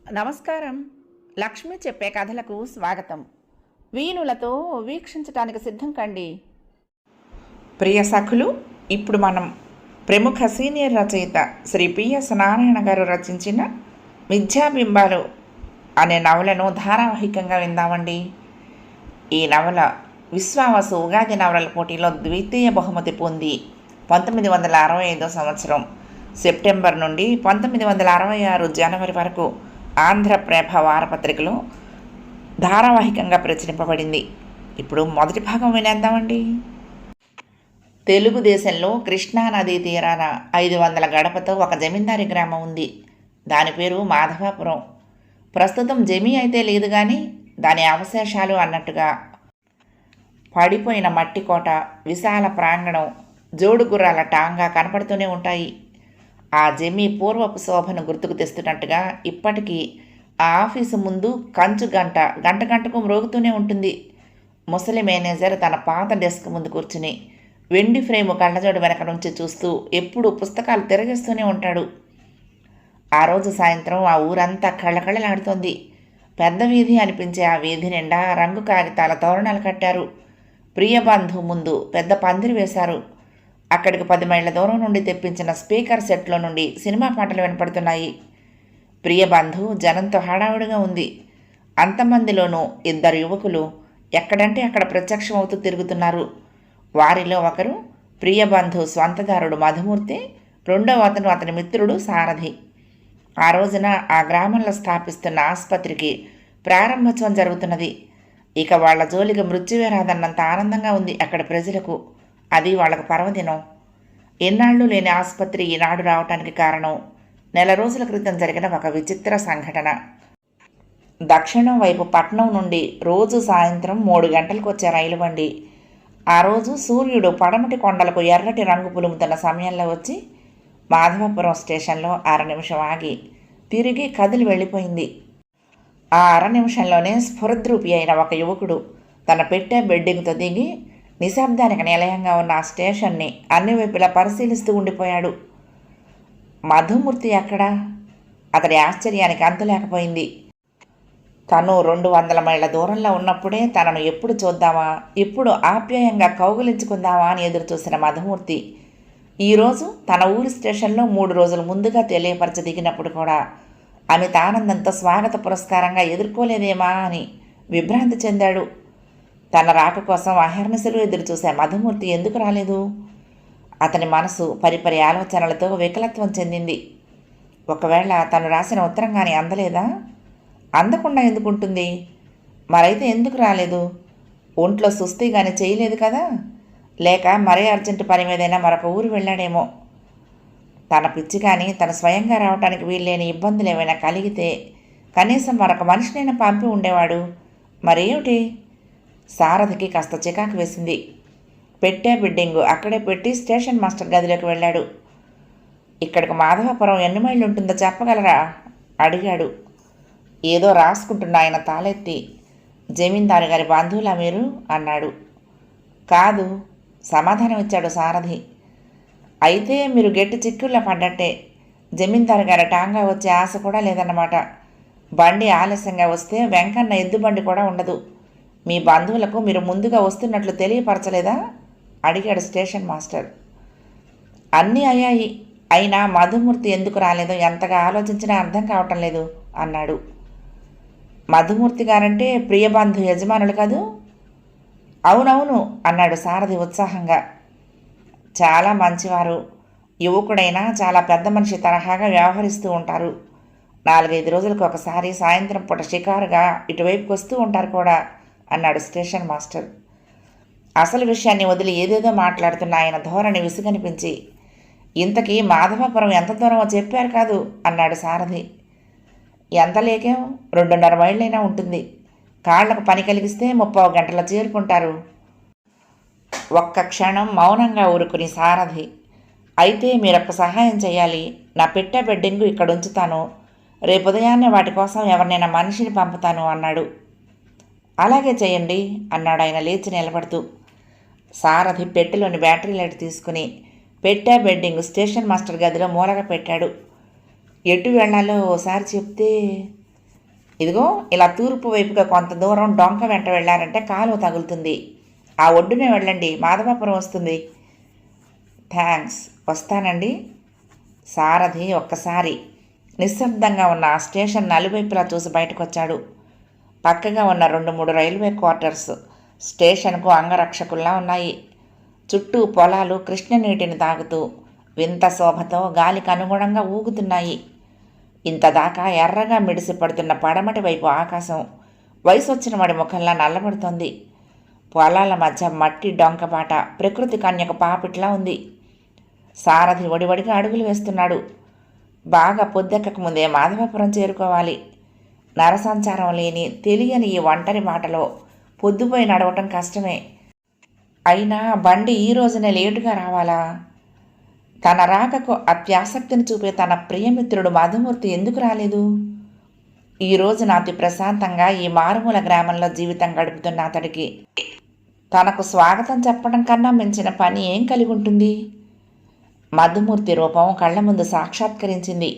నమస్కారం. లక్ష్మి చెప్పే కథలకు స్వాగతం. వీణులతో వీక్షించటానికి సిద్ధం కండి. ప్రియ సఖులు, ఇప్పుడు మనం ప్రముఖ సీనియర్ రచయిత శ్రీ పిఎస్ నారాయణ గారు రచించిన మిథ్యాబింబాలు అనే నవలను ధారావాహికంగా విందామండి. ఈ నవల విశ్వావసు ఉగాది నవలల పోటీలో ద్వితీయ బహుమతి పొంది 1965 సంవత్సరం సెప్టెంబర్ నుండి 1966 జనవరి వరకు ఆంధ్రప్రభ వారపత్రికలో ధారావాహికంగా ప్రచురింపబడింది. ఇప్పుడు మొదటి భాగం వినేద్దామండి. తెలుగుదేశంలో కృష్ణానదీ తీరాన 500 గడపతో ఒక జమీందారీ గ్రామం ఉంది. దాని పేరు మాధవాపురం. ప్రస్తుతం జమీ అయితే లేదు కానీ దాని అవశేషాలు అన్నట్టుగా పడిపోయిన మట్టి కోట, విశాల ప్రాంగణం, జోడు గుర్రాల టాంగా కనపడుతూనే ఉంటాయి. ఆ జమీ పూర్వపు శోభను గుర్తుకు తెస్తున్నట్టుగా ఇప్పటికీ ఆ ఆఫీసు ముందు కంచు గంట గంటకు మ్రోగుతూనే ఉంటుంది. ముసలి మేనేజర్ తన పాత డెస్క్ ముందు కూర్చుని వెండి ఫ్రేము కళ్ళజోడు వెనక నుంచి చూస్తూ ఎప్పుడూ పుస్తకాలు తిరగేస్తూనే ఉంటాడు. ఆ రోజు సాయంత్రం ఆ ఊరంతా కళ్ళకళ్ళలాడుతోంది. పెద్ద వీధి అనిపించే ఆ వీధి నిండా రంగు కాగితాల తోరణాలు కట్టారు. ప్రియబంధు ముందు పెద్ద పందిరి వేశారు. అక్కడికి 10 మైళ్ళ దూరం నుండి తెప్పించిన స్పీకర్ సెట్లో నుండి సినిమా పాటలు వినపడుతున్నాయి. ప్రియబంధు జనంతో హడావుడిగా ఉంది. అంతమందిలోనూ 2 యువకులు ఎక్కడంటే అక్కడ ప్రత్యక్షం అవుతూ తిరుగుతున్నారు. వారిలో ఒకరు ప్రియబంధు స్వంతదారుడు మధుమూర్తి, రెండవ అతను అతని మిత్రుడు సారథి. ఆ రోజున ఆ గ్రామంలో స్థాపిస్తున్న ఆసుపత్రికి ప్రారంభోత్సవం జరుగుతున్నది. ఇక వాళ్ల జోలికి మృత్యువే రాదన్నంత ఆనందంగా ఉంది అక్కడ ప్రజలకు. అది వాళ్ళకు పర్వదినం. ఎన్నాళ్ళు లేని ఆసుపత్రి ఈనాడు రావటానికి కారణం నెల రోజుల క్రితం జరిగిన ఒక విచిత్ర సంఘటన. దక్షిణం వైపు పట్నం నుండి రోజు సాయంత్రం 3 గంటలకు వచ్చే రైలు బండి ఆ రోజు సూర్యుడు పడమటి కొండలకు ఎర్రటి రంగు పులుముతున్న సమయంలో వచ్చి మాధవపురం స్టేషన్లో 1/2 నిమిషం ఆగి తిరిగి కదిలి వెళ్ళిపోయింది. ఆ 1/2 నిమిషంలోనే స్ఫురద్రూపి అయిన ఒక యువకుడు తన పెట్టే బెడ్డింగ్తో దిగి నిశ్శబ్దానికి నిలయంగా ఉన్న ఆ స్టేషన్ని అన్ని వైపులా పరిశీలిస్తూ ఉండిపోయాడు. మధుమూర్తి ఎక్కడా? అతడి ఆశ్చర్యానికి అంతులేకపోయింది. తను 200 మైళ్ళ దూరంలో ఉన్నప్పుడే తనను ఎప్పుడు చూద్దామా, ఎప్పుడు ఆప్యాయంగా కౌగిలించుకుందామా అని ఎదురుచూసిన మధుమూర్తి ఈరోజు తన ఊరి స్టేషన్లో 3 రోజుల ముందుగా తెలియపరచ దిగినప్పుడు కూడా అమిత ఆనందంతో స్వాగత పురస్కారంగా ఎదుర్కోలేదేమా అని విభ్రాంతి చెందాడు. తన రాక కోసం అహర్నిశలు ఎదురుచూసే మధుమూర్తి ఎందుకు రాలేదు? అతని మనసు పరిపరి ఆలోచనలతో వికలత్వం చెందింది. ఒకవేళ తను రాసిన ఉత్తరం కానీ అందలేదా? అందకుండా ఎందుకుంటుంది? మరైతే ఎందుకు రాలేదు? ఒంట్లో సుస్థి కానీ చేయలేదు కదా? లేక మరే అర్జెంటు పని మీదైనా మరొక ఊరు వెళ్ళాడేమో. తన పిచ్చి కానీ తను స్వయంగా రావటానికి వీల్లేని ఇబ్బందులు ఏమైనా కలిగితే కనీసం మరొక మనిషినైనా పంపి ఉండేవాడు. మరేమిటి? సారథికి కాస్త చికాకు వేసింది. పెట్టే బిడ్డింగు అక్కడే పెట్టి స్టేషన్ మాస్టర్ గదిలోకి వెళ్ళాడు. ఇక్కడికి మాధవపురం ఎన్ని మైళ్ళు ఉంటుందో చెప్పగలరా? అడిగాడు. ఏదో రాసుకుంటున్న ఆయన తాళెత్తి, జమీందారు గారి బంధువులా మీరు అన్నాడు. కాదు, సమాధానం ఇచ్చాడు సారథి. అయితే మీరు గట్టి చిక్కుల్లో పడ్డట్టే. జమీందారు గారి టాంగా వచ్చే ఆశ కూడా లేదన్నమాట. బండి ఆలస్యంగా వస్తే వెంకన్న ఎద్దుబండి కూడా ఉండదు. మీ బంధువులకు మీరు ముందుగా వస్తున్నట్లు తెలియపరచలేదా? అడిగాడు స్టేషన్ మాస్టర్. అన్నీ అయ్యాయి, అయినా మధుమూర్తి ఎందుకు రాలేదో ఎంతగా ఆలోచించినా అర్థం కావటం లేదు అన్నాడు. మధుమూర్తి గారంటే ప్రియబంధు యజమానులు కదూ? అవునవును అన్నాడు సారథి ఉత్సాహంగా. చాలా మంచివారు. యువకుడైనా చాలా పెద్ద మనిషి తరహాగా వ్యవహరిస్తూ ఉంటారు. 4-5 రోజులకు ఒకసారి సాయంత్రం పూట షికారుగా ఇటువైపుకి వస్తూ ఉంటారు కూడా అన్నాడు స్టేషన్ మాస్టర్. అసలు విషయాన్ని వదిలి ఏదేదో మాట్లాడుతున్న ఆయన ధోరణి విసుగనిపించి, ఇంతకీ మాధవపురం ఎంత దూరమో చెప్పారు కాదు అన్నాడు సారథి. ఎంత లేకేం 2.5 మైళ్ళైనా ఉంటుంది. కాళ్లకు పని కలిగిస్తే 30 గంటల చేరుకుంటారు. ఒక్క క్షణం మౌనంగా ఊరుకుని సారథి, అయితే మీరొక్క సహాయం చేయాలి. నా పెట్టే బెడ్డింగు ఇక్కడ ఉంచుతాను. రేపు ఉదయాన్నే వాటి కోసం ఎవరినైనా మనిషిని పంపుతాను అన్నాడు. అలాగే చేయండి అన్నాడు ఆయన లేచి నిలబడుతూ. సారథి పెట్టెలోని బ్యాటరీ లైట్ తీసుకుని పెట్టే బెడ్డింగ్ స్టేషన్ మాస్టర్ గదిలో మూలగా పెట్టాడు. ఎటు వెళ్లాలో ఓసారి చెప్తే ఇదిగో ఇలా తూర్పు వైపుగా కొంత దూరం డొంక వెంట వెళ్ళారంటే కాలువ తగులుతుంది. ఆ ఒడ్డునే వెళ్ళండి, మాధవాపురం వస్తుంది. థ్యాంక్స్, వస్తానండి. సారథి ఒక్కసారి నిశ్శబ్దంగా ఉన్న ఆ స్టేషన్ నలువైపులా చూసి బయటకొచ్చాడు. పక్కగా ఉన్న 2-3 రైల్వే క్వార్టర్స్ స్టేషన్కు అంగరక్షకుల్లా ఉన్నాయి. చుట్టూ పొలాలు కృష్ణనీటిని తాగుతూ వింత శోభతో గాలికి అనుగుణంగా ఊగుతున్నాయి. ఇంతదాకా ఎర్రగా మిడిసిపడుతున్న పడమటి వైపు ఆకాశం వయసొచ్చిన వాడి ముఖంలా నల్లబడుతోంది. పొలాల మధ్య మట్టి డొంకపాట ప్రకృతి కన్యక పాపిట్లా ఉంది. సారథి ఒడివడిగా అడుగులు వేస్తున్నాడు. బాగా పొద్దెక్కక ముందే మాధవపురం చేరుకోవాలి. నరసంచారం లేని తెలియని ఈ ఒంటరి బాటలో పొద్దుపోయి నడవటం కష్టమే. అయినా బండి ఈ రోజునే లేటుగా రావాలా? తన రాకకు అత్యాసక్తిని చూపే తన ప్రియమిత్రుడు మధుమూర్తి ఎందుకు రాలేదు? ఈ రోజున అతి ప్రశాంతంగా ఈ మారుమూల గ్రామంలో జీవితం గడుపుతున్న అతడికి తనకు స్వాగతం చెప్పడం కన్నా మించిన పని ఏం కలిగి ఉంటుంది? మధుమూర్తి రూపం కళ్ళ ముందు సాక్షాత్కరించింది.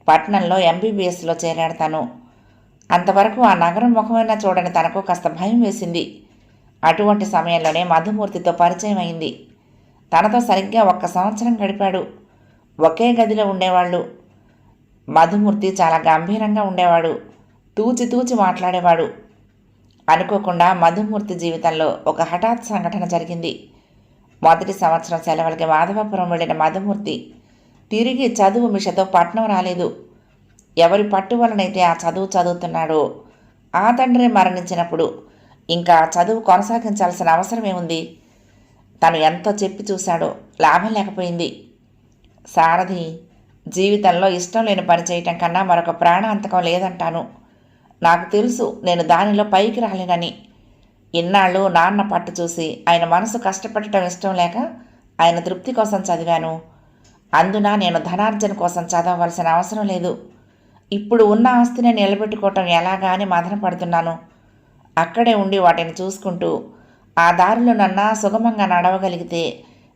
పట్నంలో ఎంబీబీఎస్లో చేరాడు తను. అంతవరకు ఆ నగరం ముఖమైనా చూడని తనకు కాస్త భయం వేసింది. అటువంటి సమయంలోనే మధుమూర్తితో పరిచయం అయింది. తనతో సరిగ్గా 1 సంవత్సరం గడిపాడు. ఒకే గదిలో ఉండేవాళ్ళు. మధుమూర్తి చాలా గంభీరంగా ఉండేవాడు. తూచి మాట్లాడేవాడు. అనుకోకుండా మధుమూర్తి జీవితంలో ఒక హఠాత్ సంఘటన జరిగింది. మొదటి సంవత్సరం సెలవులకి మాధవపురం వెళ్ళిన మధుమూర్తి తిరిగి చదువు మిషతో పట్నం రాలేదు. ఎవరి పట్టు వలనైతే ఆ చదువు చదువుతున్నాడో ఆ తండ్రి మరణించినప్పుడు ఇంకా చదువు కొనసాగించాల్సిన అవసరమేముంది? తను ఎంతో చెప్పి చూశాడో లాభం లేకపోయింది. సారథి, జీవితంలో ఇష్టం లేని పని చేయటం కన్నా మరొక ప్రాణాంతకం లేదంటాను. నాకు తెలుసు నేను దానిలో పైకి రాలేనని. ఇన్నాళ్ళు నాన్న పట్టు చూసి ఆయన మనసు కష్టపెట్టడం ఇష్టం లేక ఆయన తృప్తి కోసం చదివాను. అందున నేను ధనార్జన కోసం చదవవలసిన అవసరం లేదు. ఇప్పుడు ఉన్న ఆస్తిని నిలబెట్టుకోవటం ఎలాగా అని మదన పడుతున్నాను. అక్కడే ఉండి వాటిని చూసుకుంటూ ఆ దారిలో నన్నా సుగమంగా నడవగలిగితే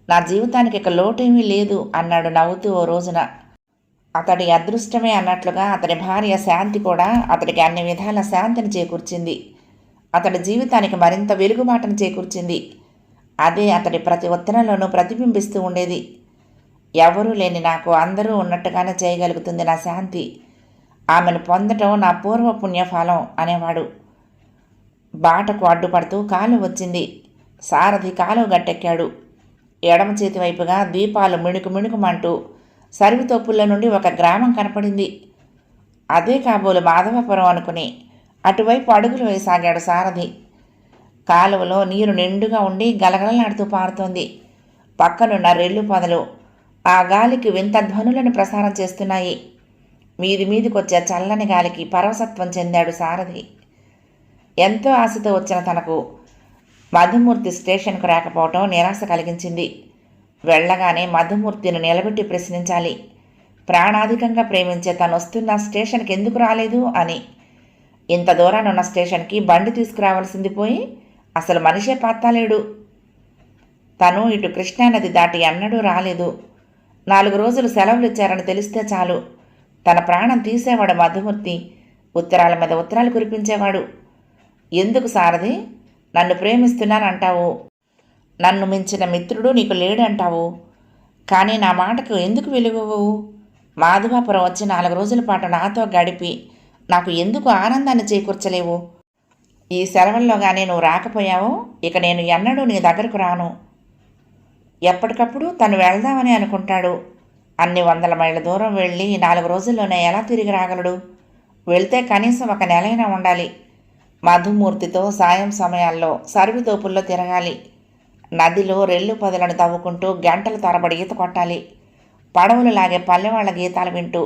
నా జీవితానికి ఇక లోటేమీ లేదు అన్నాడు నవ్వుతూ ఓ రోజున. అతడి అదృష్టమే అన్నట్లుగా అతడి భార్య శాంతి కూడా అతడికి అన్ని విధాల శాంతిని చేకూర్చింది. అతడి జీవితానికి మరింత వెలుగుబాటును చేకూర్చింది. అదే అతడి ప్రతి ఉత్తరంలోనూ ప్రతిబింబిస్తూ ఉండేది. ఎవరూ లేని నాకు అందరూ ఉన్నట్టుగానే చేయగలుగుతుంది నా శాంతి. ఆమెను పొందటం నా పూర్వ పుణ్యఫలం అనేవాడు. బాటకు అడ్డుపడుతూ కాలు వచ్చింది. సారథి కాలువ గట్టెక్కాడు. ఎడమ చేతి వైపుగా దీపాలు మిణుకుమంటూ సరివితోపుల్లో నుండి ఒక గ్రామం కనపడింది. అదే కాబోలు మాధవపురం అనుకుని అటువైపు అడుగులు వేసాగాడు సారథి. కాలువలో నీరు నిండుగా ఉండి గలగలలాడుతూ పారుతోంది. పక్కనున్న రెల్లు పొదలు ఆ గాలికి వింత ధ్వనులను ప్రసారం చేస్తున్నాయి. మీదికొచ్చే చల్లని గాలికి పరవశత్వం చెందాడు సారథి. ఎంతో ఆశతో వచ్చిన తనకు మధుమూర్తి స్టేషన్కు రాకపోవటం నిరాశ కలిగించింది. వెళ్ళగానే మధుమూర్తిని నిలబెట్టి ప్రశ్నించాలి. ప్రాణాధికంగా ప్రేమించే తను వస్తున్న స్టేషన్కి ఎందుకు రాలేదు అని. ఇంత దూరానున్న స్టేషన్కి బండి తీసుకురావాల్సింది పోయి అసలు మనిషే పాత్తాలేడు. తను ఇటు కృష్ణానది దాటి ఎన్నడూ రాలేదు. 4 రోజులు సెలవులు ఇచ్చారని తెలిస్తే చాలు తన ప్రాణం తీసేవాడు మధుమూర్తి. ఉత్తరాల మీద ఉత్తరాలు కురిపించేవాడు. ఎందుకు సారథి నన్ను ప్రేమిస్తున్నానంటావు? నన్ను మించిన మిత్రుడు నీకు లేడంటావు. కానీ నా మాటకు ఎందుకు విలువవు? మాధవాపురం వచ్చి 4 రోజుల పాటు నాతో గడిపి నాకు ఎందుకు ఆనందాన్ని చేకూర్చలేవు? ఈ సెలవుల్లోగానే నువ్వు రాకపోయావో ఇక నేను ఎన్నడూ నీ దగ్గరకు రాను. ఎప్పటికప్పుడు తను వెళ్దామని అనుకుంటాడు. అన్ని 100 మైళ్ళ దూరం వెళ్ళి 4 రోజుల్లోనే ఎలా తిరిగి రాగలడు? వెళ్తే కనీసం 1 నెలైనా ఉండాలి. మధుమూర్తితో సాయం సమయాల్లో సరివితోపుల్లో తిరగాలి. నదిలో రెల్లు పొదలను తవ్వుకుంటూ గంటల తరబడి ఈత కొట్టాలి. పడవలు లాగే పల్లెవాళ్ల గీతాలు వింటూ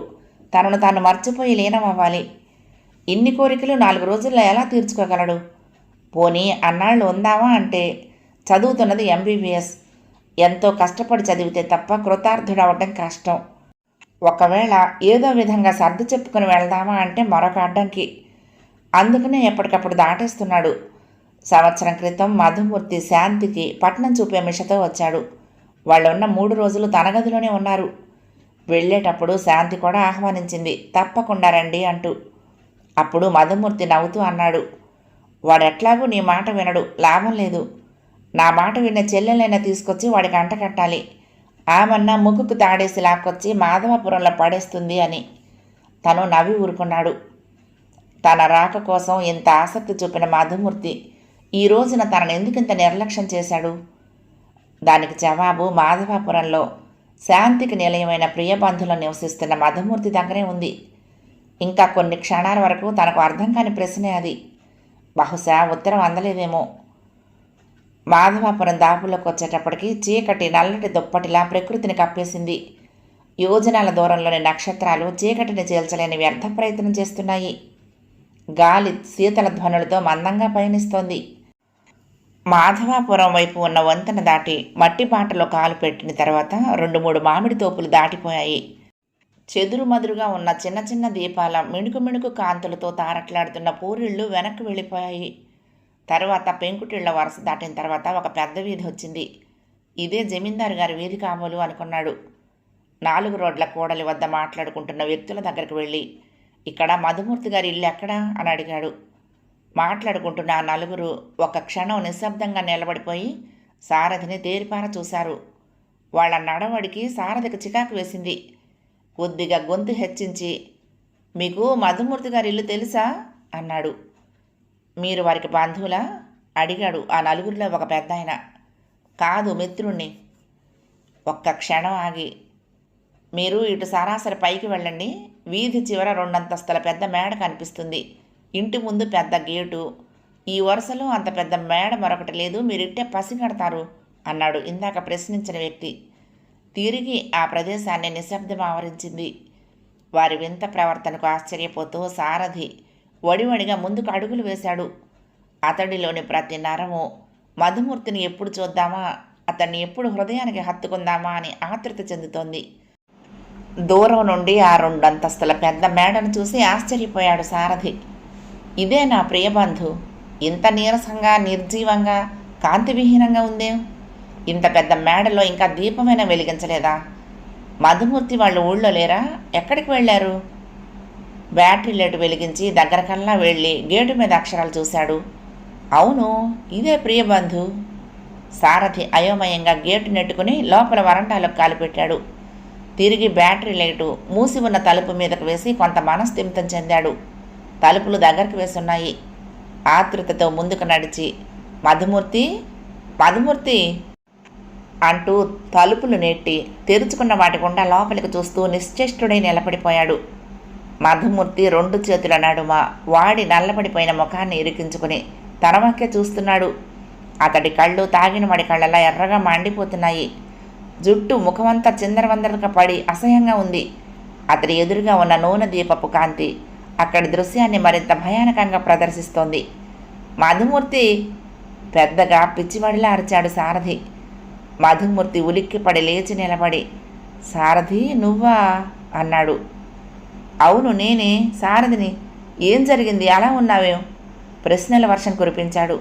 తనను తాను మర్చిపోయి లీనమవ్వాలి. ఇన్ని కోరికలు 4 రోజుల్లో ఎలా తీర్చుకోగలడు? పోనీ అన్నాళ్ళు ఉందావా అంటే చదువుతున్నది ఎంబీబీఎస్. ఎంతో కష్టపడి చదివితే తప్ప కృతార్థుడవటం కష్టం. ఒకవేళ ఏదో విధంగా సర్ది చెప్పుకుని వెళ్దామా అంటే మరొక అడ్డంకి. అందుకనే ఎప్పటికప్పుడు దాటేస్తున్నాడు. సంవత్సరం క్రితం మధుమూర్తి శాంతికి పట్నం చూపే మిషతో వచ్చాడు. వాళ్ళున్న 3 రోజులు తన గదిలోనే ఉన్నారు. వెళ్ళేటప్పుడు శాంతి కూడా ఆహ్వానించింది, తప్పకుండా రండి అంటూ. అప్పుడు మధుమూర్తి నవ్వుతూ అన్నాడు, వాడెట్లాగూ నీ మాట వినడు, లాభం లేదు. నా మాట విన్న చెల్లెలైనా తీసుకొచ్చి వాడికి అంటకట్టాలి. ఆమన్నా ముక్కుకు తాడేసి లాక్కొచ్చి మాధవపురంలో పడేస్తుంది అని. తను నవ్వి ఊరుకున్నాడు. తన రాక కోసం ఇంత ఆసక్తి చూపిన మధుమూర్తి ఈ రోజున తనను ఎందుకింత నిర్లక్ష్యం చేశాడు? దానికి జవాబు మాధవాపురంలో శాంతికి నిలయమైన ప్రియబంధువులు నివసిస్తున్న మధుమూర్తి దగ్గరే ఉంది. ఇంకా కొన్ని క్షణాల వరకు తనకు అర్థం కాని ప్రశ్నే అది. బహుశా ఉత్తరం అందలేదేమో. మాధవాపురం దాపులోకి వచ్చేటప్పటికి చీకటి నల్లటి దుప్పటిలా ప్రకృతిని కప్పేసింది. యోజనాల దూరంలోని నక్షత్రాలు చీకటిని చేల్చలేని వ్యర్థ ప్రయత్నం చేస్తున్నాయి. గాలి శీతల ధ్వనులతో మందంగా పయనిస్తోంది. మాధవాపురం వైపు ఉన్న వంతెన దాటి మట్టి బాటలో కాలు పెట్టిన తర్వాత 2-3 మామిడి తోపులు దాటిపోయాయి. చెదురుమదురుగా ఉన్న చిన్న చిన్న దీపాల మిణుకు మిణుకు కాంతులతో తారట్లాడుతున్న పూరిళ్ళు వెనక్కి వెళ్ళిపోయాయి. తర్వాత పెంకుటిళ్ల వరుస దాటిన తర్వాత ఒక పెద్ద వీధి వచ్చింది. ఇదే జమీందారు గారి వీధి కాబోలు అనుకున్నాడు. 4 రోడ్ల కూడలి వద్ద మాట్లాడుకుంటున్న వ్యక్తుల దగ్గరికి వెళ్ళి, ఇక్కడ మధుమూర్తి గారి ఇల్లు ఎక్కడా అని అడిగాడు. మాట్లాడుకుంటున్న ఆ 4 ఒక క్షణం నిశ్శబ్దంగా నిలబడిపోయి సారథిని తేరిపార చూశారు. వాళ్ళ నడవడికి సారథికి చికాకు వేసింది. కొద్దిగా గొంతు హెచ్చించి, మీకు మధుమూర్తి గారి ఇల్లు తెలుసా అన్నాడు. మీరు వారికి బంధువులా అడిగాడు ఆ 4లో ఒక పెద్ద ఆయన. కాదు, మిత్రుణ్ణి. ఒక్క క్షణం ఆగి, మీరు ఇటు సరాసరి పైకి వెళ్ళండి. వీధి చివర 2 అంతస్తుల పెద్ద మేడ కనిపిస్తుంది. ఇంటి ముందు పెద్ద గేటు. ఈ వరుసలో అంత పెద్ద మేడ మరొకటి లేదు. మీరిట్టే పసిగడతారు అన్నాడు ఇందాక ప్రశ్నించిన వ్యక్తి. తిరిగి ఆ ప్రదేశాన్ని నిశ్శబ్దం ఆవరించింది. వారి వింత ప్రవర్తనకు ఆశ్చర్యపోతూ సారథి వడివడిగా ముందుకు అడుగులు వేశాడు. అతడిలోని ప్రతి నరము మధుమూర్తిని ఎప్పుడు చూద్దామా, అతన్ని ఎప్పుడు హృదయానికి హత్తుకుందామా అని ఆతృత చెందుతోంది. దూరం నుండి ఆ 2 అంతస్తుల పెద్ద మేడను చూసి ఆశ్చర్యపోయాడు సారథి. ఇదే నా ప్రియబంధు, ఇంత నీరసంగా నిర్జీవంగా కాంతివిహీనంగా ఉందేం? ఇంత పెద్ద మేడలో ఇంకా దీపమైనా వెలిగించలేదా? మధుమూర్తి వాళ్ళు ఊళ్ళో లేరా? ఎక్కడికి వెళ్ళారు? బ్యాటరీ లైట్ వెలిగించి దగ్గరకల్లా వెళ్ళి గేటు మీద అక్షరాలు చూశాడు. అవును, ఇదే ప్రియబంధు. సారథి అయోమయంగా గేటు నెట్టుకుని లోపల వరండాలకు కాలుపెట్టాడు. తిరిగి బ్యాటరీ లైటు మూసి ఉన్న తలుపు మీదకు వేసి కొంత మనస్థిమితం చెందాడు. తలుపులు దగ్గరికి వేసున్నాయి. ఆతృతతో ముందుకు నడిచి, మధుమూర్తి, మధుమూర్తి అంటూ తలుపులు నెట్టి తెరుచుకున్న వాటి గుండా లోపలికి చూస్తూ నిశ్చేష్టుడై నిలబడిపోయాడు. మధుమూర్తి 2 చేతుల నడుమ వాడి నల్లబడిపోయిన ముఖాన్ని ఇరికించుకుని తన వంకే చూస్తున్నాడు. అతడి కళ్ళు తాగిన వాడి కళ్ళలా ఎర్రగా మండిపోతున్నాయి. జుట్టు ముఖమంతా చిందరవందరగా పడి అసహ్యంగా ఉంది. అతడి ఎదురుగా ఉన్న నూనె దీపపు కాంతి అక్కడి దృశ్యాన్ని మరింత భయానకంగా ప్రదర్శిస్తోంది. మధుమూర్తి పెద్దగా పిచ్చివాడిలా అరిచాడు సారథి. మధుమూర్తి ఉలిక్కిపడి లేచి నిలబడి, సారథి నువ్వా అన్నాడు. అవును, నేనే సారథిని. ఏం జరిగింది, అలా ఉన్నావేం? ప్రశ్నల వర్షం కురిపించాడు.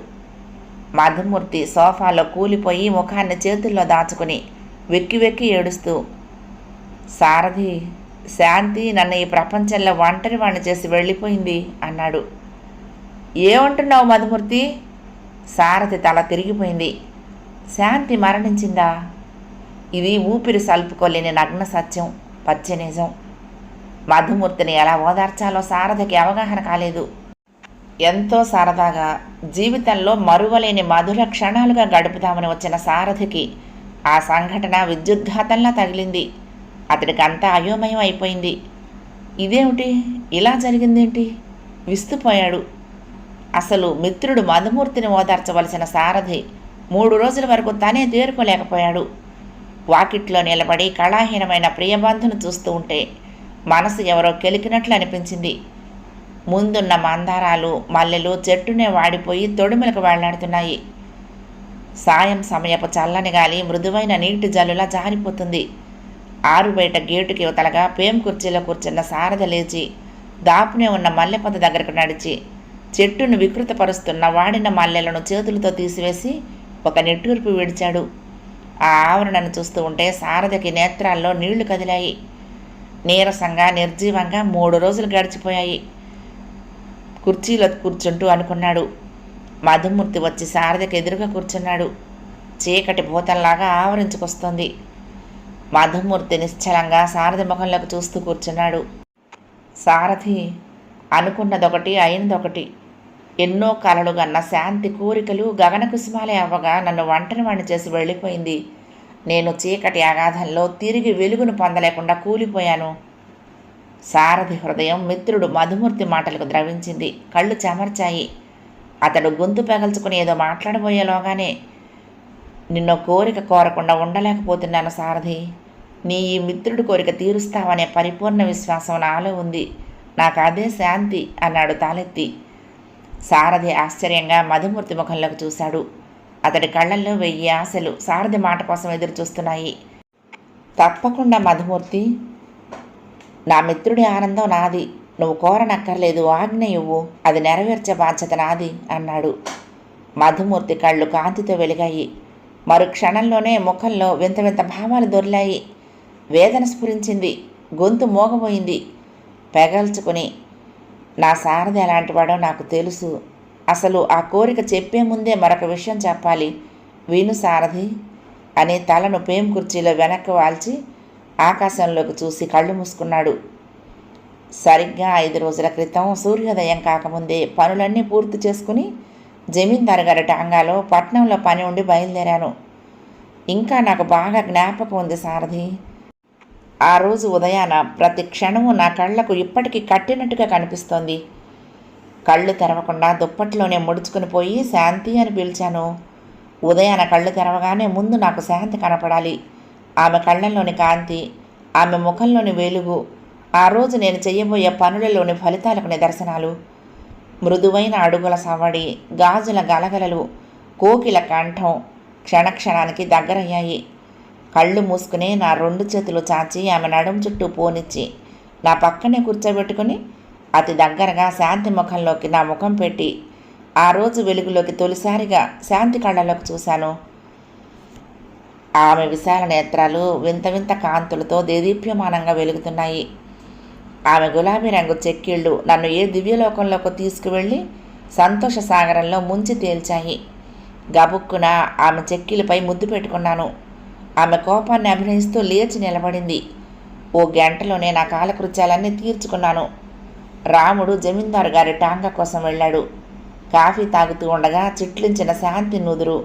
మధుమూర్తి సోఫాలో కూలిపోయి ముఖాన్ని చేతుల్లో దాచుకుని వెక్కి వెక్కి ఏడుస్తూ, సారథి, శాంతి నన్ను ఈ ప్రపంచంలో ఒంటరి వాణ్ణి చేసి వెళ్ళిపోయింది అన్నాడు. ఏమంటున్నావు మధుమూర్తి? సారథి తల తిరిగిపోయింది. శాంతి మరణించిందా? ఇది ఊపిరి సల్పుకోలేని నగ్న సత్యం, పచ్చి నిజం. మధుమూర్తిని ఎలా ఓదార్చాలో సారథికి అవగాహన కాలేదు. ఎంతో సరదాగా జీవితంలో మరువలేని మధుర క్షణాలుగా గడుపుదామని వచ్చిన సారథికి ఆ సంఘటన విద్యుద్ఘాతంలా తగిలింది. అతడికి అంతా అయోమయం అయిపోయింది. ఇదేమిటి, ఇలా జరిగిందేంటి? విస్తుపోయాడు. అసలు మిత్రుడు మధుమూర్తిని ఓదార్చవలసిన సారథి 3 రోజుల వరకు తనే తేరుకోలేకపోయాడు. వాకిట్లో నిలబడి కళాహీనమైన ప్రియబంధును చూస్తూ ఉంటే మనసు ఎవరో కెలికినట్లు అనిపించింది. ముందున్న మందారాలు మల్లెలు చెట్టునే వాడిపోయి తొడిమెలకు వేళ్లాడుతున్నాయి. సాయం సమయపు చల్లని గాలి మృదువైన నీటి జల్లులా జారిపోతుంది. ఆరుబయట గేటుకి యువతలగా పేం కుర్చీలో కూర్చున్న సారథ లేచి దాపునే ఉన్న మల్లెపొద దగ్గరకు నడిచి చెట్టును వికృతపరుస్తున్న వాడిన మల్లెలను చేతులతో తీసివేసి ఒక నిట్టూర్పు విడిచాడు. ఆ ఆవరణను చూస్తూ ఉంటే సారథకి నేత్రాల్లో నీళ్లు కదిలాయి. నీరసంగా నిర్జీవంగా 3 రోజులు గడిచిపోయాయి. కుర్చీలో కూర్చుంటూ అనుకున్నాడు. మధుమూర్తి వచ్చి శారదకి ఎదురుగా కూర్చున్నాడు. చీకటి భూతంలాగా ఆవరించుకొస్తుంది. మధుమూర్తి నిశ్చలంగా సారథి ముఖంలోకి చూస్తూ కూర్చున్నాడు. సారథి అనుకున్నదొకటి అయినదొకటి. ఎన్నో కలలు గన్న శాంతి కోరికలు గగన కుసుమాలే అవ్వగా నన్ను ఒంటరివాణ్ణి చేసి వెళ్ళిపోయింది. నేను చీకటి అగాధంలో తిరిగి వెలుగును పొందలేకుండా కూలిపోయాను. సారథి హృదయం మిత్రుడు మధుమూర్తి మాటలకు ద్రవించింది. కళ్ళు చెమర్చాయి. అతడు గొంతు పెగల్చుకుని ఏదో మాట్లాడబోయేలోగానే, నిన్నో కోరిక కోరకుండా ఉండలేకపోతున్నాను సారథి. నీ ఈ మిత్రుడి కోరిక తీరుస్తావనే పరిపూర్ణ విశ్వాసం నాలో ఉంది. నాకు అదే శాంతి అన్నాడు తాలెత్తి. సారథి ఆశ్చర్యంగా మధుమూర్తి ముఖంలోకి చూశాడు. అతడి కళ్ళల్లో 1000 ఆశలు సారథి మాట కోసం ఎదురు చూస్తున్నాయి. తప్పకుండా మధుమూర్తి, నా మిత్రుడి ఆనందం నాది. నువ్వు కోరనక్కర్లేదు, ఆజ్ఞ ఇవ్వు, అది నెరవేర్చే బాధ్యత నాది అన్నాడు. మధుమూర్తి కళ్ళు కాంతితో వెలిగాయి. మరుక్షణంలోనే ముఖంలో వింత వింత భావాలు దొర్లాయి. వేదన స్ఫురించింది. గొంతు మోగబోయింది. పెగల్చుకుని, నా సారథి ఎలాంటివాడో నాకు తెలుసు. అసలు ఆ కోరిక చెప్పే ముందే మరొక విషయం చెప్పాలి. విను సారథి అని తలను పేం కుర్చీలో వెనక్కి వాల్చి ఆకాశంలోకి చూసి కళ్ళు మూసుకున్నాడు. సరిగ్గా 5 రోజుల క్రితం సూర్యోదయం కాకముందే పనులన్నీ పూర్తి చేసుకుని జమీందారు గారి టాంగాలో పట్నంలో పని ఉండి బయలుదేరాను. ఇంకా నాకు బాగా జ్ఞాపకం ఉంది సారథి. ఆ రోజు ఉదయాన ప్రతి క్షణము నా కళ్లకు ఇప్పటికీ కట్టినట్టుగా కనిపిస్తోంది. కళ్ళు తెరవకుండా దుప్పట్లోనే ముడుచుకుని పోయి శాంతి అని పిలిచాను. ఉదయాన కళ్ళు తెరవగానే ముందు నాకు శాంతి కనపడాలి. ఆమె కళ్ళల్లోని కాంతి, ఆమె ముఖంలోని వెలుగు, ఆ రోజు నేను చెయ్యబోయే పనులలోని ఫలితాలకు నిదర్శనాలు. మృదువైన అడుగుల సవడి, గాజుల గలగలలు, కోకిల కంఠం క్షణక్షణానికి దగ్గరయ్యాయి. కళ్ళు మూసుకుని నా 2 చేతులు చాచి ఆమె నడుం చుట్టూ పోనిచ్చి నా పక్కనే కూర్చోబెట్టుకుని అతి దగ్గరగా శాంతి ముఖంలోకి నా ముఖం పెట్టి ఆ రోజు వెలుగులోకి తొలిసారిగా శాంతి కళ్ళలోకి చూశాను. ఆమె విశాల నేత్రాలు వింత వింత కాంతులతో దేదీప్యమానంగా వెలుగుతున్నాయి. ఆమె గులాబీ రంగు చెక్కిళ్ళు నన్ను ఏ దివ్యలోకంలోకి తీసుకువెళ్ళి సంతోష సాగరంలో ముంచి తేల్చాయి. గబుక్కున ఆమె చెక్కిలపై ముద్దు పెట్టుకున్నాను. ఆమె కోపాన్ని అభినయిస్తూ లేచి నిలబడింది. ఓ గంటలోనే నా కాలకృత్యాలన్నీ తీర్చుకున్నాను. రాముడు జమీందారు గారి టాంగా కోసం వెళ్ళాడు. కాఫీ తాగుతూ ఉండగా చిట్లించిన శాంతి నుదురు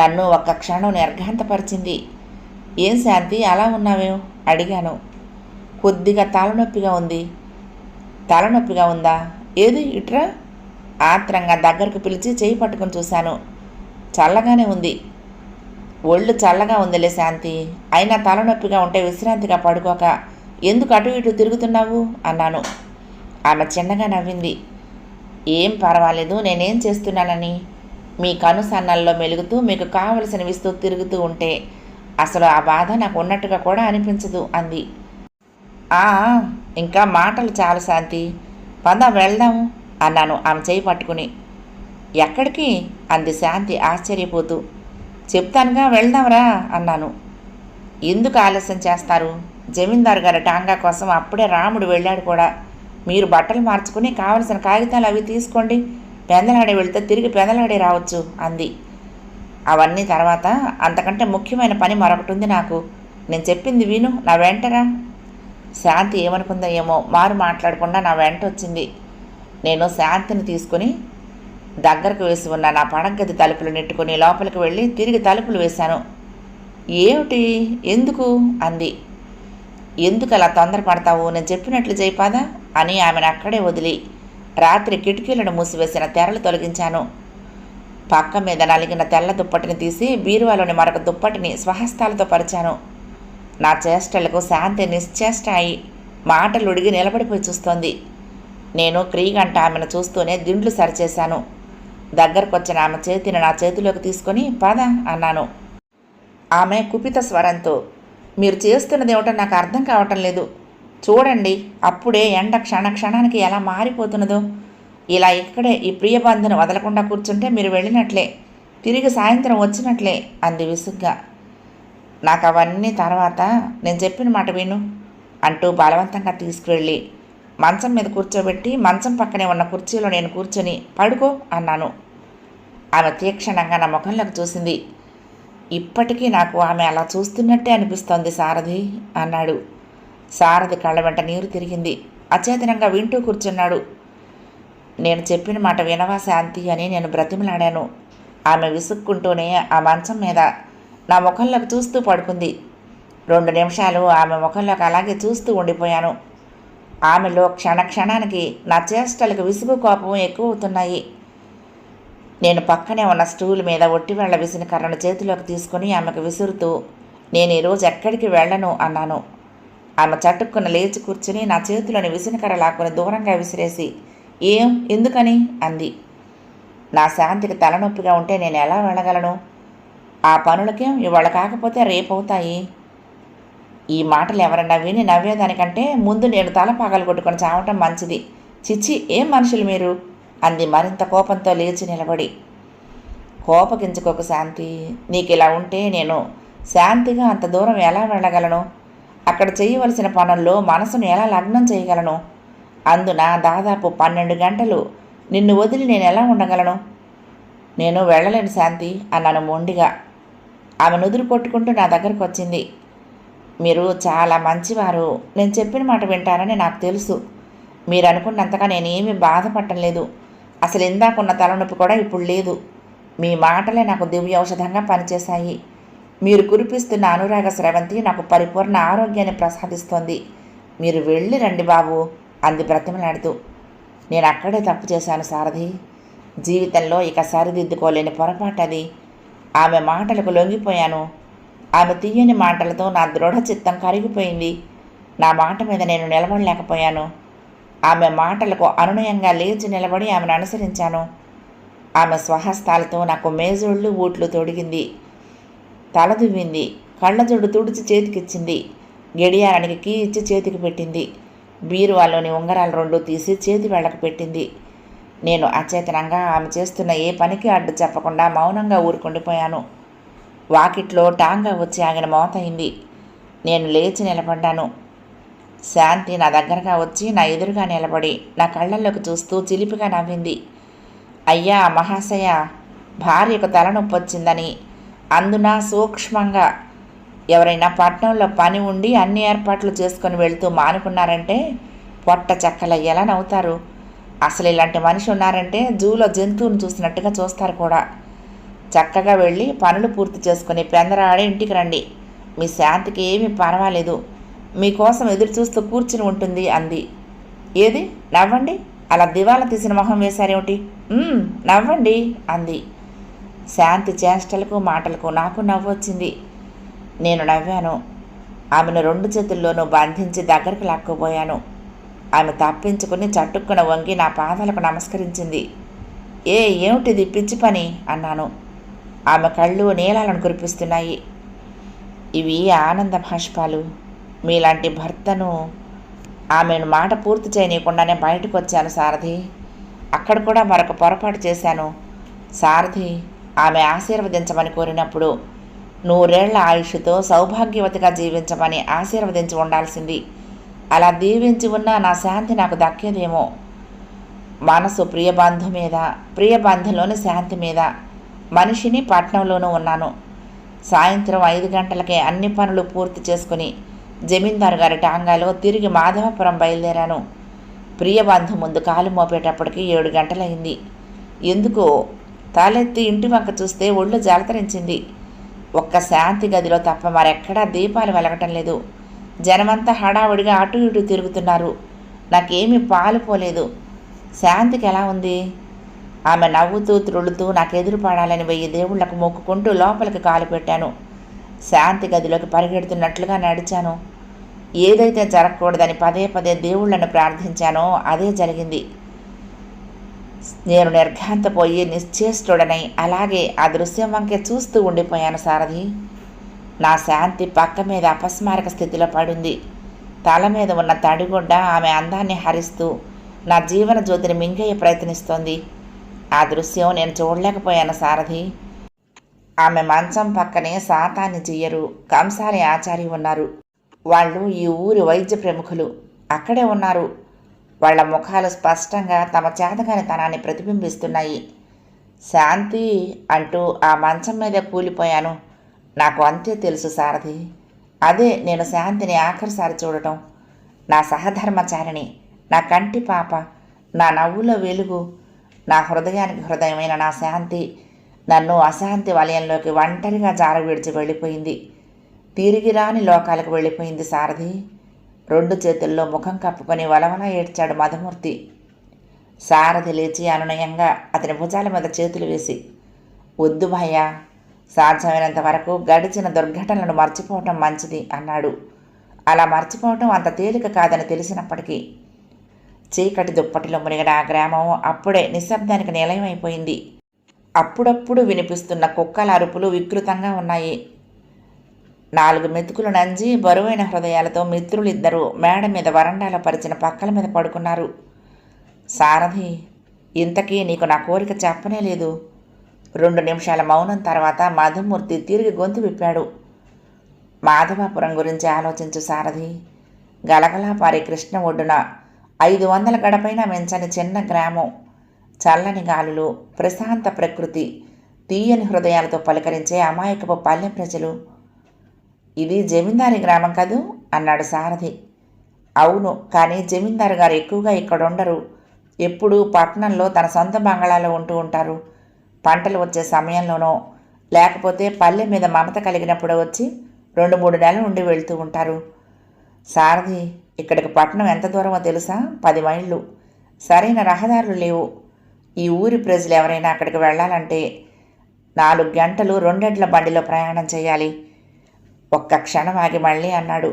నన్ను ఒక్క క్షణం నిర్ఘాంతపరిచింది. ఏం శాంతి అలా ఉన్నావేం అడిగాను. కొద్దిగా తలనొప్పిగా ఉంది. తలనొప్పిగా ఉందా? ఏది ఇట్రా. ఆత్రంగా దగ్గరకు పిలిచి చేయి పట్టుకుని చూశాను. చల్లగానే ఉంది. ఒళ్ళు చల్లగా ఉందిలే శాంతి. అయినా తలనొప్పిగా ఉంటే విశ్రాంతిగా పడుకోక ఎందుకు అటు ఇటు తిరుగుతున్నావు అన్నాను. ఆమె చిన్నగా నవ్వింది. ఏం పర్వాలేదు, నేనేం చేస్తున్నానని. మీ కనుసన్నల్లో మెలుగుతూ మీకు కావలసినవి ఇస్తూ తిరుగుతూ ఉంటే అసలు ఆ బాధ నాకు ఉన్నట్టుగా కూడా అనిపించదు అంది. ఇంకా మాటలు చాలు శాంతి, పద వెళ్దాము అన్నాను ఆమె చేయి పట్టుకుని. ఎక్కడికి అంది శాంతి ఆశ్చర్యపోతూ. చెప్తానుగా, వెళ్దాంరా అన్నాను. ఎందుకు ఆలస్యం చేస్తారు? జమీందారు గారి టాంగా కోసం అప్పుడే రాముడు వెళ్ళాడు కూడా. మీరు బట్టలు మార్చుకుని కావలసిన కాగితాలు అవి తీసుకోండి. పెందలాడే వెళ్తే తిరిగి పెందలాడే రావచ్చు అంది. అవన్నీ తర్వాత, అంతకంటే ముఖ్యమైన పని మరొకటి ఉంది నాకు. నేను చెప్పింది విను, నా వెంటరా. శాంతి ఏమనుకుందో ఏమో మారు మాట్లాడకుండా నా వెంట వచ్చింది. నేను శాంతిని తీసుకుని దగ్గరకు వేసి ఉన్న నా పడగది తలుపులు నెట్టుకుని లోపలికి వెళ్ళి తిరిగి తలుపులు వేశాను. ఏమిటి, ఎందుకు అంది. ఎందుకు అలా తొందరపడతావు? నేను చెప్పినట్లు చేయిపాదా అని ఆమెను అక్కడే వదిలి రాత్రి కిటికీలను మూసివేసిన తెరలు తొలగించాను. పక్క మీద నలిగిన తెల్ల దుప్పటిని తీసి బీరువాలోని మరొక దుప్పటిని స్వహస్తాలతో పరిచాను. నా చేష్టలకు శాంతి నిశ్చేష్ట అయి మాటలు ఉడిగి నిలబడిపోయి చూస్తోంది. నేను క్రీగంట ఆమెను చూస్తూనే దిండ్లు సరిచేశాను. దగ్గరకొచ్చిన ఆమె చేతిని నా చేతిలోకి తీసుకొని పద అన్నాను. ఆమె కుపిత స్వరంతో, మీరు చేస్తున్నదేమిటో నాకు అర్థం కావటం లేదు. చూడండి, అప్పుడే ఎండ క్షణానికి ఎలా మారిపోతున్నదో. ఇలా ఇక్కడే ఈ ప్రియబంధను వదలకుండా కూర్చుంటే మీరు వెళ్ళినట్లే, తిరిగి సాయంత్రం వచ్చినట్లే అంది విసుగ్గా. నాకు అవన్నీ తర్వాత, నేను చెప్పిన మాట విను అంటూ బలవంతంగా తీసుకువెళ్ళి మంచం మీద కూర్చోబెట్టి మంచం పక్కనే ఉన్న కుర్చీలో నేను కూర్చొని పడుకో అన్నాను. ఆమె తీక్షణంగా నా ముఖంలోకి చూసింది. ఇప్పటికీ నాకు ఆమె అలా చూస్తున్నట్టే అనిపిస్తోంది సారథి అన్నాడు. సారథి కళ్ళ వెంట నీరు తిరిగింది. అచేతనంగా వింటూ కూర్చున్నాడు. నేను చెప్పిన మాట వినవా శాంతి అని నేను బ్రతిమలాడాను. ఆమె విసుక్కుంటూనే ఆ మంచం మీద నా ముఖంలోకి చూస్తూ పడుకుంది. 2 నిమిషాలు ఆమె ముఖంలోకి అలాగే చూస్తూ ఉండిపోయాను. ఆమెలో క్షణక్షణానికి నా చేష్టలకు విసుగు కోపం ఎక్కువ అవుతున్నాయి. నేను పక్కనే ఉన్న స్టూల్ మీద ఒట్టివేళ్ల విసినకర్రను చేతిలోకి తీసుకుని ఆమెకు విసురుతూ, నేను ఈరోజు ఎక్కడికి వెళ్ళను అన్నాను. ఆమె చటుక్కున లేచి కూర్చుని నా చేతిలోని విసినకర్ర లాక్కుని దూరంగా విసిరేసి, ఎందుకని అంది. నా శాంతికి తలనొప్పిగా ఉంటే నేను ఎలా వెళ్ళగలను? ఆ పనులకేం ఇవాళ కాకపోతే రేపవుతాయి. ఈ మాటలు ఎవరన్నా విని నవ్వేదానికంటే ముందు నేను తల పగలగొట్టుకొని చావటం మంచిది. చిచ్చి, ఏం మనుషులు మీరు అంది మరింత కోపంతో లేచి నిలబడి. కోపగించుకోకు శాంతి, నీకు ఇలా ఉంటే నేను శాంతిగా అంత దూరం ఎలా వెళ్ళగలను? అక్కడ చేయవలసిన పనుల్లో మనసును ఎలా లగ్నం చేయగలను? అందున దాదాపు 12 గంటలు నిన్ను వదిలి నేను ఎలా ఉండగలను? నేను వెళ్ళలేను శాంతి అన్నాను మొండిగా. ఆమె నుదురు కొట్టుకుంటూ నా దగ్గరకు వచ్చింది. మీరు చాలా మంచివారు. నేను చెప్పిన మాట వింటారని నాకు తెలుసు. మీరు అనుకున్నంతగా నేనేమీ బాధపడటం లేదు. అసలు ఇందాకున్న తలనొప్పి కూడా ఇప్పుడు లేదు. మీ మాటలే నాకు దివ్య ఔషధంగా పనిచేశాయి. మీరు కురిపిస్తున్న అనురాగ స్రవంతి నాకు పరిపూర్ణ ఆరోగ్యాన్ని ప్రసాదిస్తోంది. మీరు వెళ్ళి రండి బాబు అంది బ్రతిమలాడుతూ. నేను అక్కడే తప్పు చేశాను సారథి. జీవితంలో ఇక సరిదిద్దుకోలేని పొరపాటు అది. ఆమె మాటలకు లొంగిపోయాను. ఆమె తీయని మాటలతో నా దృఢ చిత్తం కరిగిపోయింది. నా మాట మీద నేను నిలబడలేకపోయాను. ఆమె మాటలకు అనునయంగా లేచి నిలబడి ఆమెను అనుసరించాను. ఆమె స్వహస్తాలతో నాకు మేజోళ్ళు ఊట్లు తొడిగింది. తల దువ్వింది. కళ్ళజోడు తుడిచి చేతికిచ్చింది. గడియారానికి కీ ఇచ్చి చేతికి పెట్టింది. బీరువాలోని ఉంగరాలు 2 తీసి చేతి వేళ్లకు పెట్టింది. నేను అచేతనంగా ఆమె చేస్తున్న ఏ పనికి అడ్డు చెప్పకుండా మౌనంగా ఊరుకుండిపోయాను. వాకిట్లో టాంగా వచ్చి ఆగిన మోతయింది. నేను లేచి నిలబడ్డాను. శాంతి నా దగ్గరగా వచ్చి నా ఎదురుగా నిలబడి నా కళ్ళల్లోకి చూస్తూ చిలిపిగా నవ్వింది. అయ్యా మహాశయ, భార్యకు తలనొప్పి వచ్చిందని, అందున సూక్ష్మంగా ఎవరైనా పట్నంలో పని ఉండి అన్ని ఏర్పాట్లు చేసుకొని వెళుతూ మానుకున్నారంటే పొట్ట చెక్కలయ్యేలా నవ్వుతారు. అసలు ఇలాంటి మనిషి ఉన్నారంటే జూలో జంతువును చూసినట్టుగా చూస్తారు కూడా. చక్కగా వెళ్ళి పనులు పూర్తి చేసుకుని పెందరాడే ఇంటికి రండి. మీ శాంతికి ఏమీ పర్వాలేదు. మీకోసం ఎదురు చూస్తూ కూర్చుని ఉంటుంది అంది. ఏది నవ్వండి, అలా దివాలా తీసిన మొహం వేశారేమిటి? నవ్వండి అంది. శాంతి చేష్టలకు మాటలకు నాకు నవ్వు వచ్చింది. నేను నవ్వాను. ఆమెను 2 చేతుల్లోనూ బంధించి దగ్గరికి లాక్కుపోయాను. ఆమె తప్పించుకుని చట్టుక్కున వంగి నా పాదాలకు నమస్కరించింది. ఏమిటిది పిచ్చి పని అన్నాను. ఆమె కళ్ళు నీలాలను కురిపిస్తున్నాయి. ఇవి ఆనంద భాష్పాలు. మీలాంటి భర్తను ఆమెను మాట పూర్తి చేయనీయకుండానే బయటకు వచ్చాను సారథి. అక్కడ కూడా మరొక పొరపాటు చేశాను సారథి. ఆమె ఆశీర్వదించమని కోరినప్పుడు 100 ఏళ్ల ఆయుష్తో సౌభాగ్యవతిగా జీవించమని ఆశీర్వదించి ఉండాల్సింది. అలా దీవించి ఉన్న నా శాంతి నాకు దక్కేదేమో. మనసు ప్రియబంధు మీద, ప్రియబంధంలోని శాంతి మీద. మనిషిని పట్నంలోనూ ఉన్నాను. సాయంత్రం 5 గంటలకే అన్ని పనులు పూర్తి చేసుకుని జమీందారు గారి టాంగాలో తిరిగి మాధవపురం బయలుదేరాను. ప్రియబంధు ముందు కాలు మోపేటప్పటికి 7 గంటలయింది. ఎందుకో తలెత్తి ఇంటి వంక చూస్తే ఒళ్ళు జలతరించింది. ఒక్క శాంతి గదిలో తప్ప మరెక్కడా దీపాలు వెలగటం లేదు. జనమంతా హడావుడిగా అటు ఇటు తిరుగుతున్నారు. నాకేమీ పాలుపోలేదు. శాంతికి ఎలా ఉంది? ఆమె నవ్వుతూ త్రుళ్ళుతూ నాకు ఎదురు పడాలని 1000 దేవుళ్లకు మొక్కుకుంటూ లోపలికి కాలు పెట్టాను. శాంతి గదిలోకి పరిగెడుతున్నట్లుగా నడిచాను. ఏదైతే జరగకూడదని పదే పదే దేవుళ్లను ప్రార్థించానో అదే జరిగింది. నేను నిర్ఘాంతపోయి నిశ్చేష్టుడనై అలాగే ఆ దృశ్యం వంకే చూస్తూ ఉండిపోయాను సారథి. నా శాంతి పక్క మీద అపస్మారక స్థితిలో పడింది. తల మీద ఉన్న తడిగుడ్డ ఆమె అందాన్ని హరిస్తూ నా జీవన జ్యోతిని మింగేయ ప్రయత్నిస్తోంది. ఆ దృశ్యం నేను చూడలేకపోయాను సారథి. ఆమె మంచం పక్కనే సాతాని జియ్యరు, కంసాలి ఆచారి ఉన్నారు. వాళ్ళు ఈ ఊరి వైద్య ప్రముఖులు. అక్కడే ఉన్నారు. వాళ్ళ ముఖాలు స్పష్టంగా తమ చేతగానితనాన్ని ప్రతిబింబిస్తున్నాయి. శాంతి అంటూ ఆ మంచం మీద కూలిపోయాను. నాకు అంతే తెలుసు సారథి. అదే నేను శాంతిని ఆఖరిసారి చూడటం. నా సహధర్మచారిణి, నా కంటి పాప, నా నవ్వులో వెలుగు, నా హృదయానికి హృదయమైన నా శాంతి నన్ను అశాంతి వలయంలోకి ఒంటరిగా జారవిడిచి వెళ్ళిపోయింది. తిరిగి రాని లోకాలకు వెళ్ళిపోయింది సారథి. 2 చేతుల్లో ముఖం కప్పుకొని వలవలా ఏడ్చాడు మధుమూర్తి. సారథి లేచి అనునయంగా అతని భుజాల మీద చేతులు వేసి, వద్దు భయ్యా, సాధ్యమైనంత వరకు గడిచిన దుర్ఘటనలను మర్చిపోవటం మంచిది అన్నాడు. అలా మర్చిపోవటం అంత తేలిక కాదని తెలిసినప్పటికీ చీకటి దుప్పటిలో మునిగిన ఆ గ్రామం అప్పుడే నిశ్శబ్దానికి నిలయమైపోయింది. అప్పుడప్పుడు వినిపిస్తున్న కుక్కల అరుపులు వికృతంగా ఉన్నాయి. 4 మెతుకులు నంజి బరువైన హృదయాలతో మిత్రులిద్దరూ మేడ మీద వరండాలో పరిచిన పక్కల మీద పడుకున్నారు. సారథి, ఇంతకీ నీకు నా కోరిక చెప్పనే లేదు. 2 నిమిషాల మౌనం తర్వాత మధుమూర్తి తిరిగి గొంతు విప్పాడు. మాధవాపురం గురించి ఆలోచించు సారథి. గలగలా పారే కృష్ణ ఒడ్డున 500 గడపైన మెంచని చిన్న గ్రామం. చల్లని గాలులు, ప్రశాంత ప్రకృతి, తీయని హృదయాలతో పలకరించే అమాయకపు పల్లె ప్రజలు. ఇది జమీందారి గ్రామం కదూ అన్నాడు సారథి. అవును, కానీ జమీందారు గారు ఎక్కువగా ఇక్కడ ఉండరు. ఎప్పుడూ పట్టణంలో తన సొంత బంగళాలో ఉంటూ ఉంటారు. పంటలు వచ్చే సమయంలోనో లేకపోతే పల్లె మీద మమత కలిగినప్పుడు వచ్చి 2-3 నెలలు ఉండి వెళ్తూ ఉంటారు. సారథి, ఇక్కడికి పట్టణం ఎంత దూరమో తెలుసా? 10 మైళ్ళు. సరైన రహదారులు లేవు. ఈ ఊరి ప్రజలు ఎవరైనా అక్కడికి వెళ్ళాలంటే 4 గంటలు 2 ఎడ్ల బండిలో ప్రయాణం చేయాలి. ఒక్క క్షణం ఆగి మళ్ళీ అన్నాడు,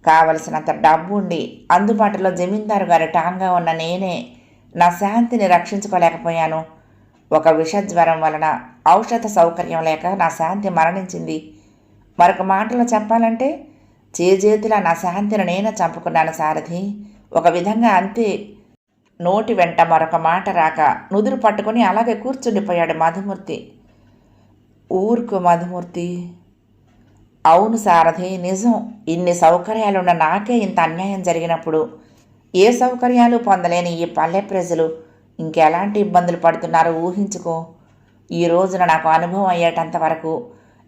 కావలసినంత డబ్బు ఉండి అందుబాటులో జమీందారు గారి టాంగా ఉన్న నేనే నా శాంతిని రక్షించుకోలేకపోయాను. ఒక విషజ్వరం వలన ఔషధ సౌకర్యం లేక నా శాంతి మరణించింది. మరొక మాటలో చెప్పాలంటే చేజేతిలా నా శాంతిని నేనే చంపుకున్నాను సారథి. ఒక విధంగా అంతే. నోటి వెంట మరొక మాట రాక నుదురు పట్టుకుని అలాగే కూర్చుండిపోయాడు మధుమూర్తి. ఊరుకో మధుమూర్తి. అవును సారథి, నిజం. ఇన్ని సౌకర్యాలున్న నాకే ఇంత అన్యాయం జరిగినప్పుడు ఏ సౌకర్యాలు పొందలేని ఈ పల్లె ప్రజలు ఇంకెలాంటి ఇబ్బందులు పడుతున్నారో ఊహించుకో. ఈ రోజున నాకు అనుభవం అయ్యేటంత వరకు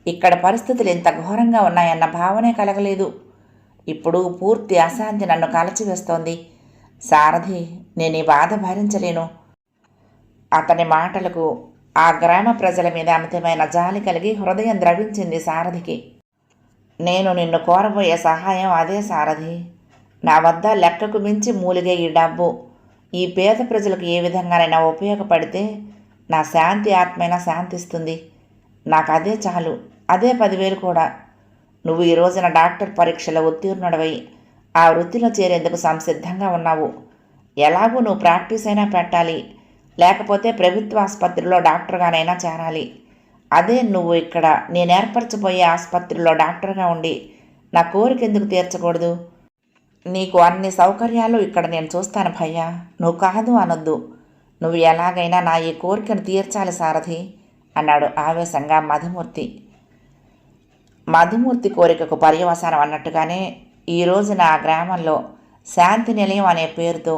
ఇక్కడ పరిస్థితులు ఇంత ఘోరంగా ఉన్నాయన్న భావనే కలగలేదు. ఇప్పుడు పూర్తి అశాంతి నన్ను కలచివేస్తోంది. సారథి, నేను ఈ బాధ భరించలేను. అతని మాటలకు ఆ గ్రామ ప్రజల మీద అమితమైన జాలి కలిగి హృదయం ద్రవించింది సారథికి. నేను నిన్ను కోరబోయే సహాయం అదే సారథి. నా వద్ద లెక్కకు మించి మూలిగే ఈ డబ్బు ఈ పేద ప్రజలకు ఏ విధంగానైనా ఉపయోగపడితే నా శాంతి ఆత్మైనా శాంతిస్తుంది. నాకు అదే చాలు. అదే 10,000 కూడా. నువ్వు ఈ రోజున డాక్టర్ పరీక్షలో ఉత్తీర్ణుడవై ఆ వృత్తిలో చేరేందుకు సంసిద్ధంగా ఉన్నావు. ఎలాగూ నువ్వు ప్రాక్టీస్ అయినా పెట్టాలి, లేకపోతే ప్రభుత్వ ఆసుపత్రిలో డాక్టర్గానైనా చేరాలి. అదే నువ్వు ఇక్కడ నేను ఏర్పరచబోయే ఆసుపత్రిలో డాక్టర్గా ఉండి నా కోరిక ఎందుకు తీర్చకూడదు? నీకు అన్ని సౌకర్యాలు ఇక్కడ నేను చూస్తాను భయ్యా. నువ్వు కాదు అనొద్దు. నువ్వు ఎలాగైనా నా ఈ కోరికను తీర్చాలి సారథి అన్నాడు ఆవేశంగా మధుమూర్తి. మధుమూర్తి కోరికకు పర్యవసానం అన్నట్టుగానే ఈ రోజున ఆ గ్రామంలో శాంతి నిలయం అనే పేరుతో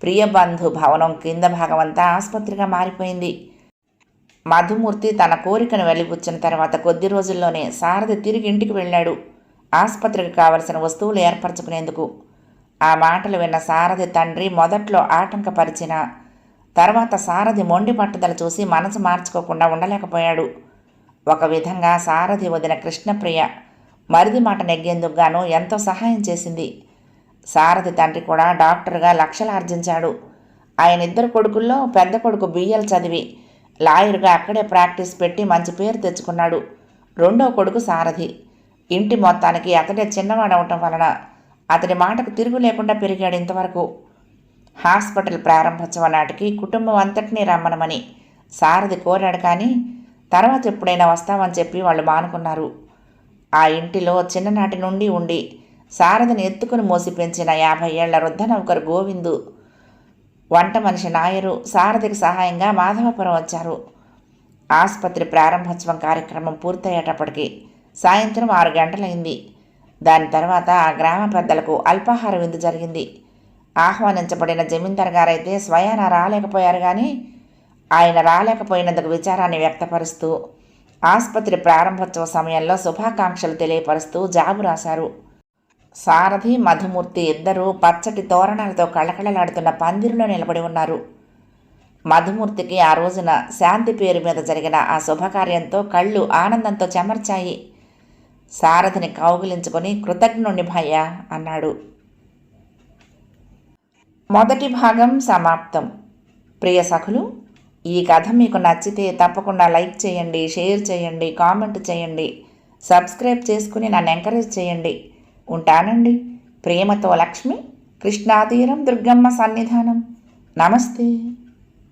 ప్రియబంధు భవనం కింద భాగమంతా ఆసుపత్రిగా మారిపోయింది. మధుమూర్తి తన కోరికను వెలిబుచ్చిన తర్వాత కొద్ది రోజుల్లోనే సారథి తిరిగి ఇంటికి వెళ్ళాడు, ఆసుపత్రికి కావలసిన వస్తువులు ఏర్పరచుకునేందుకు. ఆ మాటలు విన్న సారథి తండ్రి మొదట్లో ఆటంకపరిచిన తర్వాత సారథి మొండి పట్టుదల చూసి మనసు మార్చుకోకుండా ఉండలేకపోయాడు. ఒక విధంగా సారథి వదిన కృష్ణప్రియ మరిది మాట నెగ్గేందుకు గాను ఎంతో సహాయం చేసింది. సారథి తండ్రి కూడా డాక్టర్గా లక్షలు ఆర్జించాడు. ఆయన 2 కొడుకుల్లో పెద్ద కొడుకు బిఎల్ చదివి లాయర్గా అక్కడే ప్రాక్టీస్ పెట్టి మంచి పేరు తెచ్చుకున్నాడు. 2వ కొడుకు సారథి. ఇంటి మొత్తానికి అతడే చిన్నవాడవటం వలన అతడి మాటకు తిరుగు లేకుండా పెరిగాడు ఇంతవరకు. హాస్పిటల్ ప్రారంభోత్సవం నాటికి కుటుంబం అంతటినీ రమ్మనమని సారథి కోరాడు, కానీ తర్వాత ఎప్పుడైనా వస్తామని చెప్పి వాళ్ళు మానుకున్నారు. ఆ ఇంటిలో చిన్ననాటి నుండి ఉండి సారథిని ఎత్తుకుని మోసి పెంచిన 50 ఏళ్ల వృద్ధ నౌకరు గోవిందు, వంట మనిషి నాయరు సారథికి సహాయంగా మాధవపురం వచ్చారు. ఆసుపత్రి ప్రారంభోత్సవం కార్యక్రమం పూర్తయ్యేటప్పటికి సాయంత్రం 6 గంటలైంది. దాని తర్వాత ఆ గ్రామ పెద్దలకు అల్పాహార విందు జరిగింది. ఆహ్వానించబడిన జమీందార్ గారైతే స్వయాన రాలేకపోయారు. కానీ ఆయన రాలేకపోయినందుకు విచారాన్ని వ్యక్తపరుస్తూ ఆసుపత్రి ప్రారంభోత్సవ సమయంలో శుభాకాంక్షలు తెలియపరుస్తూ జాబు రాశారు. సారథి మధుమూర్తి ఇద్దరూ పచ్చటి తోరణాలతో కళకళలాడుతున్న పందిరిలో నిలబడి ఉన్నారు. మధుమూర్తికి ఆ రోజున శాంతి పేరు మీద జరిగిన ఆ శుభకార్యంతో కళ్ళు ఆనందంతో చెమర్చాయి. సారథిని కౌగిలించుకొని కృతజ్ఞుణ్ణి భయ్యా అన్నాడు. మొదటి భాగం సమాప్తం. ప్రియ సఖులు, ఈ కథ మీకు నచ్చితే తప్పకుండా లైక్ చేయండి, షేర్ చేయండి, కామెంట్ చేయండి, సబ్స్క్రైబ్ చేసుకుని నన్ను ఎంకరేజ్ చేయండి. ఉంటానండి. ప్రేమతో లక్ష్మి, కృష్ణాతీరం, దుర్గమ్మ సన్నిధానం. నమస్తే.